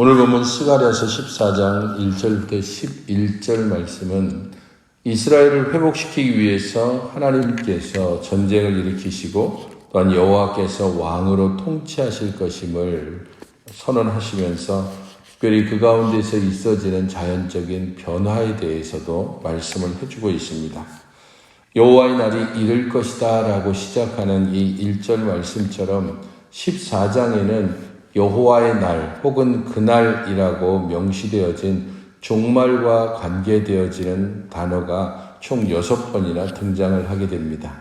오늘 보면 스가랴서 14장 1절부터 11절 말씀은 이스라엘을 회복시키기 위해서 하나님께서 전쟁을 일으키시고 또한 여호와께서 왕으로 통치하실 것임을 선언하시면서 특별히 그 가운데서 있어지는 자연적인 변화에 대해서도 말씀을 해주고 있습니다. 여호와의 날이 이를 것이다 라고 시작하는 이 1절 말씀처럼 14장에는 여호와의 날 혹은 그날이라고 명시되어진 종말과 관계되어지는 단어가 총 6번이나 등장을 하게 됩니다.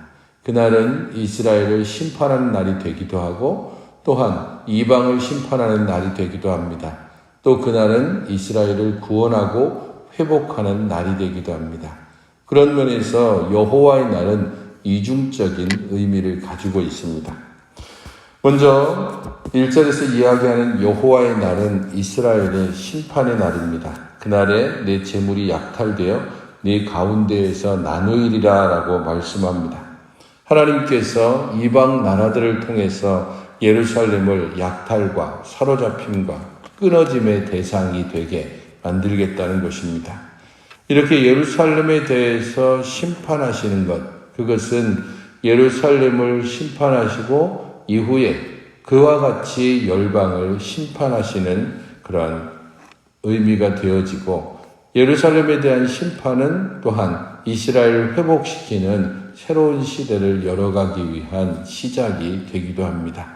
그날은 이스라엘을 심판하는 날이 되기도 하고 또한 이방을 심판하는 날이 되기도 합니다. 또 그날은 이스라엘을 구원하고 회복하는 날이 되기도 합니다. 그런 면에서 여호와의 날은 이중적인 의미를 가지고 있습니다. 먼저 1절에서 이야기하는 여호와의 날은 이스라엘의 심판의 날입니다. 그날에 내 재물이 약탈되어 네 가운데에서 나누이리라 라고 말씀합니다. 하나님께서 이방 나라들을 통해서 예루살렘을 약탈과 사로잡힘과 끊어짐의 대상이 되게 만들겠다는 것입니다. 이렇게 예루살렘에 대해서 심판하시는 것, 그것은 예루살렘을 심판하시고 이후에 그와 같이 열방을 심판하시는 그런 의미가 되어지고 예루살렘에 대한 심판은 또한 이스라엘을 회복시키는 새로운 시대를 열어가기 위한 시작이 되기도 합니다.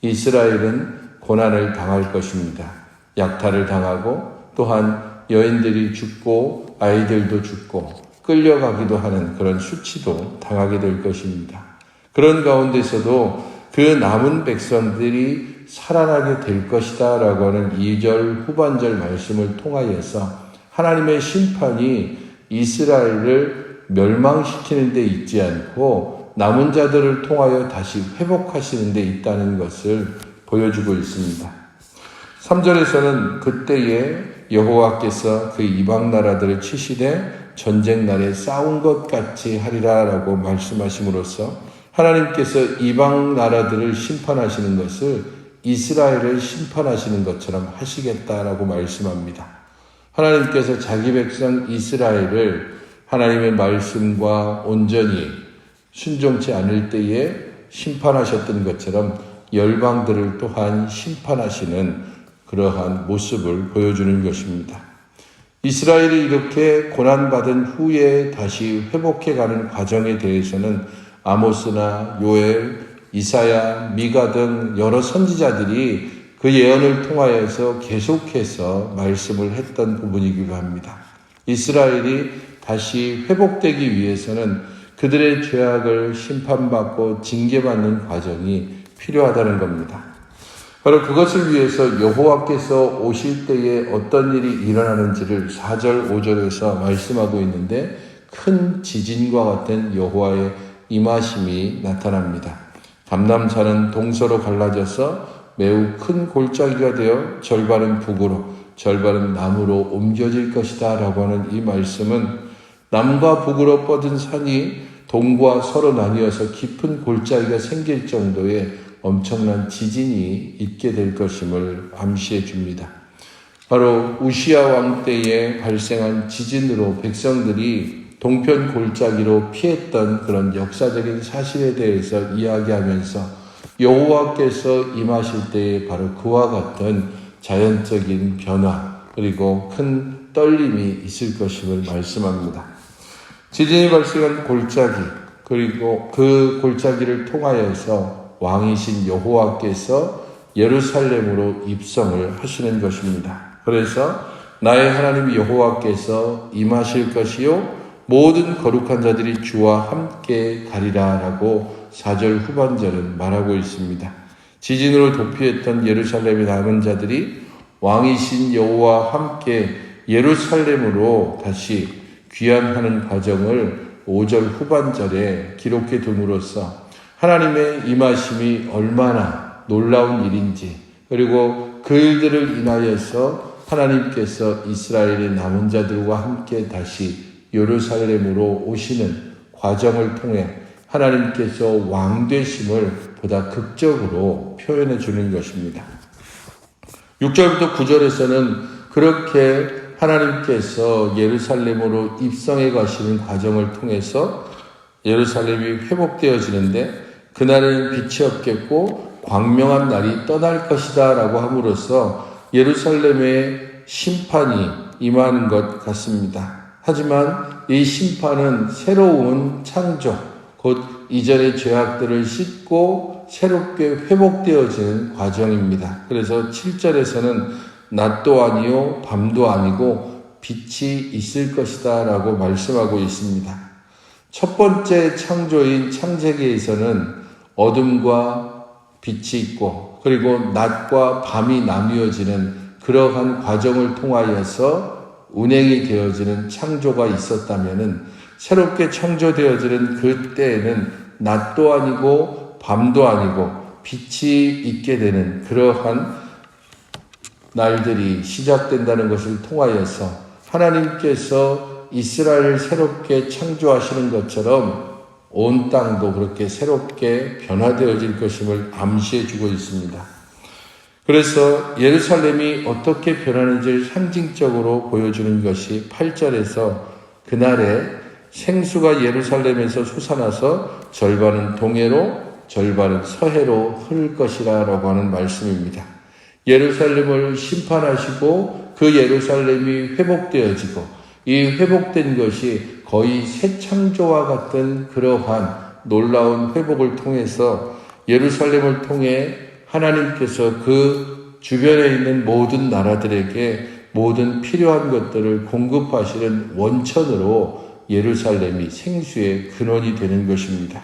이스라엘은 고난을 당할 것입니다. 약탈을 당하고 또한 여인들이 죽고 아이들도 죽고 끌려가기도 하는 그런 수치도 당하게 될 것입니다. 그런 가운데서도 그 남은 백성들이 살아나게 될 것이다 라고 하는 2절 후반절 말씀을 통하여서 하나님의 심판이 이스라엘을 멸망시키는 데 있지 않고 남은 자들을 통하여 다시 회복하시는 데 있다는 것을 보여주고 있습니다. 3절에서는 그때에 여호와께서 그 이방 나라들을 치시되 전쟁 날에 싸운 것 같이 하리라 라고 말씀하심으로써 하나님께서 이방 나라들을 심판하시는 것을 이스라엘을 심판하시는 것처럼 하시겠다라고 말씀합니다. 하나님께서 자기 백성 이스라엘을 하나님의 말씀과 온전히 순종치 않을 때에 심판하셨던 것처럼 열방들을 또한 심판하시는 그러한 모습을 보여주는 것입니다. 이스라엘이 이렇게 고난받은 후에 다시 회복해가는 과정에 대해서는 아모스나 요엘, 이사야, 미가 등 여러 선지자들이 그 예언을 통하여서 계속해서 말씀을 했던 부분이기도 합니다. 이스라엘이 다시 회복되기 위해서는 그들의 죄악을 심판받고 징계받는 과정이 필요하다는 겁니다. 바로 그것을 위해서 여호와께서 오실 때에 어떤 일이 일어나는지를 4절, 5절에서 말씀하고 있는데 큰 지진과 같은 여호와의 임하심이 나타납니다. 감람산은 동서로 갈라져서 매우 큰 골짜기가 되어 절반은 북으로 절반은 남으로 옮겨질 것이다 라고 하는 이 말씀은 남과 북으로 뻗은 산이 동과 서로 나뉘어서 깊은 골짜기가 생길 정도의 엄청난 지진이 있게 될 것임을 암시해 줍니다. 바로 우시야 왕 때에 발생한 지진으로 백성들이 동편 골짜기로 피했던 그런 역사적인 사실에 대해서 이야기하면서 여호와께서 임하실 때에 바로 그와 같은 자연적인 변화 그리고 큰 떨림이 있을 것임을 말씀합니다. 지진이 발생한 골짜기 그리고 그 골짜기를 통하여서 왕이신 여호와께서 예루살렘으로 입성을 하시는 것입니다. 그래서 나의 하나님 여호와께서 임하실 것이요 모든 거룩한 자들이 주와 함께 가리라 라고 4절 후반절은 말하고 있습니다. 지진으로 도피했던 예루살렘의 남은 자들이 왕이신 여호와와 함께 예루살렘으로 다시 귀환하는 과정을 5절 후반절에 기록해 둠으로써 하나님의 임하심이 얼마나 놀라운 일인지 그리고 그 일들을 인하여서 하나님께서 이스라엘의 남은 자들과 함께 다시 예루살렘으로 오시는 과정을 통해 하나님께서 왕 되심을 보다 극적으로 표현해 주는 것입니다. 6절부터 9절에서는 그렇게 하나님께서 예루살렘으로 입성해 가시는 과정을 통해서 예루살렘이 회복되어지는데 그날은 빛이 없겠고 광명한 날이 떠날 것이다 라고 함으로써 예루살렘의 심판이 임하는 것 같습니다. 하지만 이 심판은 새로운 창조, 곧 이전의 죄악들을 씻고 새롭게 회복되어지는 과정입니다. 그래서 7절에서는 낮도 아니요 밤도 아니고 빛이 있을 것이다 라고 말씀하고 있습니다. 첫 번째 창조인 창세기에서는 어둠과 빛이 있고 그리고 낮과 밤이 나뉘어지는 그러한 과정을 통하여서 운행이 되어지는 창조가 있었다면은 새롭게 창조되어지는 그때에는 낮도 아니고 밤도 아니고 빛이 있게 되는 그러한 날들이 시작된다는 것을 통하여서 하나님께서 이스라엘을 새롭게 창조하시는 것처럼 온 땅도 그렇게 새롭게 변화되어질 것임을 암시해 주고 있습니다. 그래서 예루살렘이 어떻게 변하는지를 상징적으로 보여주는 것이 8절에서 그날에 생수가 예루살렘에서 솟아나서 절반은 동해로 절반은 서해로 흐를 것이라 라고 하는 말씀입니다. 예루살렘을 심판하시고 그 예루살렘이 회복되어지고 이 회복된 것이 거의 새 창조와 같은 그러한 놀라운 회복을 통해서 예루살렘을 통해 하나님께서 그 주변에 있는 모든 나라들에게 모든 필요한 것들을 공급하시는 원천으로 예루살렘이 생수의 근원이 되는 것입니다.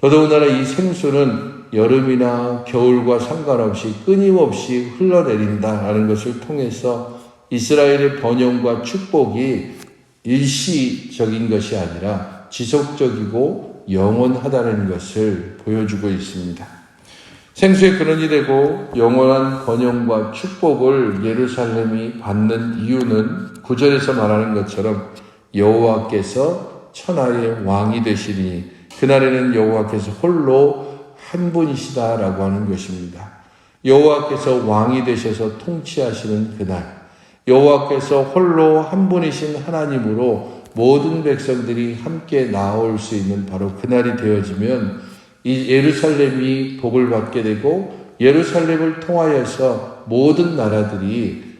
더더군다나 이 생수는 여름이나 겨울과 상관없이 끊임없이 흘러내린다라는 것을 통해서 이스라엘의 번영과 축복이 일시적인 것이 아니라 지속적이고 영원하다는 것을 보여주고 있습니다. 생수의 근원이 되고 영원한 번영과 축복을 예루살렘이 받는 이유는 9절에서 말하는 것처럼 여호와께서 천하의 왕이 되시니 그날에는 여호와께서 홀로 한 분이시다라고 하는 것입니다. 여호와께서 왕이 되셔서 통치하시는 그날, 여호와께서 홀로 한 분이신 하나님으로 모든 백성들이 함께 나아올 수 있는 바로 그날이 되어지면 이 예루살렘이 복을 받게 되고 예루살렘을 통하여서 모든 나라들이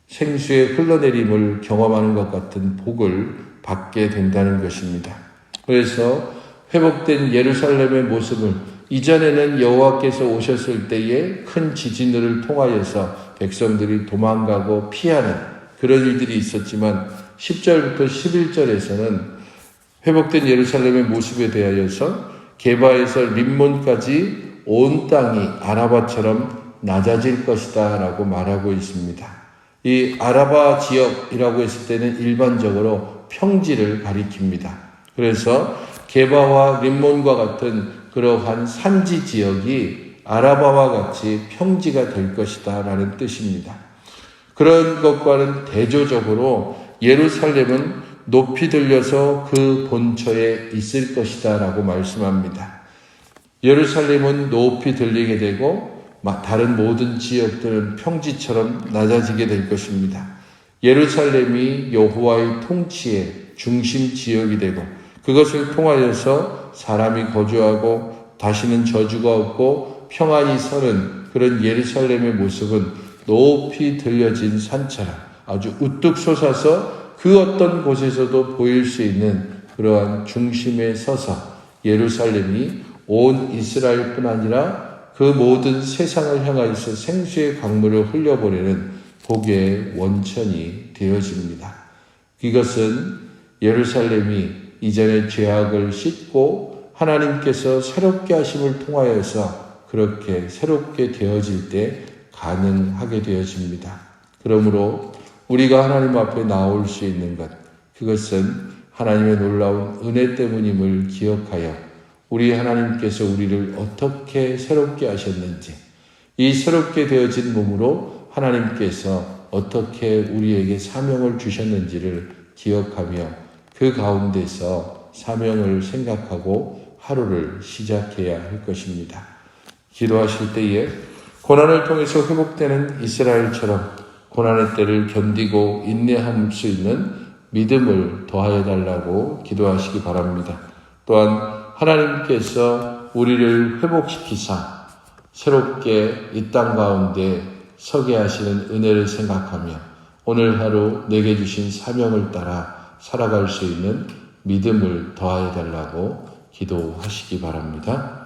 생수의 흘러내림을 경험하는 것 같은 복을 받게 된다는 것입니다. 그래서 회복된 예루살렘의 모습을 이전에는 여호와께서 오셨을 때에 큰 지진을 통하여서 백성들이 도망가고 피하는 그런 일들이 있었지만 10절부터 11절에서는 회복된 예루살렘의 모습에 대하여서 게바에서 림몬까지 온 땅이 아라바처럼 낮아질 것이다 라고 말하고 있습니다. 이 아라바 지역이라고 했을 때는 일반적으로 평지를 가리킵니다. 그래서 게바와 림몬과 같은 그러한 산지 지역이 아라바와 같이 평지가 될 것이다 라는 뜻입니다. 그런 것과는 대조적으로 예루살렘은 높이 들려서 그 본처에 있을 것이다 라고 말씀합니다. 예루살렘은 높이 들리게 되고 다른 모든 지역들은 평지처럼 낮아지게 될 것입니다. 예루살렘이 여호와의 통치의 중심 지역이 되고 그것을 통하여서 사람이 거주하고 다시는 저주가 없고 평안이 서는 그런 예루살렘의 모습은 높이 들려진 산처럼 아주 우뚝 솟아서 그 어떤 곳에서도 보일 수 있는 그러한 중심에 서서 예루살렘이 온 이스라엘뿐 아니라 그 모든 세상을 향하여서 생수의 강물을 흘려보내는 복의 원천이 되어집니다. 이것은 예루살렘이 이전의 죄악을 씻고 하나님께서 새롭게 하심을 통하여서 그렇게 새롭게 되어질 때 가능하게 되어집니다. 그러므로 우리가 하나님 앞에 나올 수 있는 것, 그것은 하나님의 놀라운 은혜 때문임을 기억하여 우리 하나님께서 우리를 어떻게 새롭게 하셨는지, 이 새롭게 되어진 몸으로 하나님께서 어떻게 우리에게 사명을 주셨는지를 기억하며 그 가운데서 사명을 생각하고 하루를 시작해야 할 것입니다. 기도하실 때에 고난을 통해서 회복되는 이스라엘처럼 고난의 때를 견디고 인내할 수 있는 믿음을 더하여 달라고 기도하시기 바랍니다. 또한 하나님께서 우리를 회복시키사 새롭게 이 땅 가운데 서게 하시는 은혜를 생각하며 오늘 하루 내게 주신 사명을 따라 살아갈 수 있는 믿음을 더하여 달라고 기도하시기 바랍니다.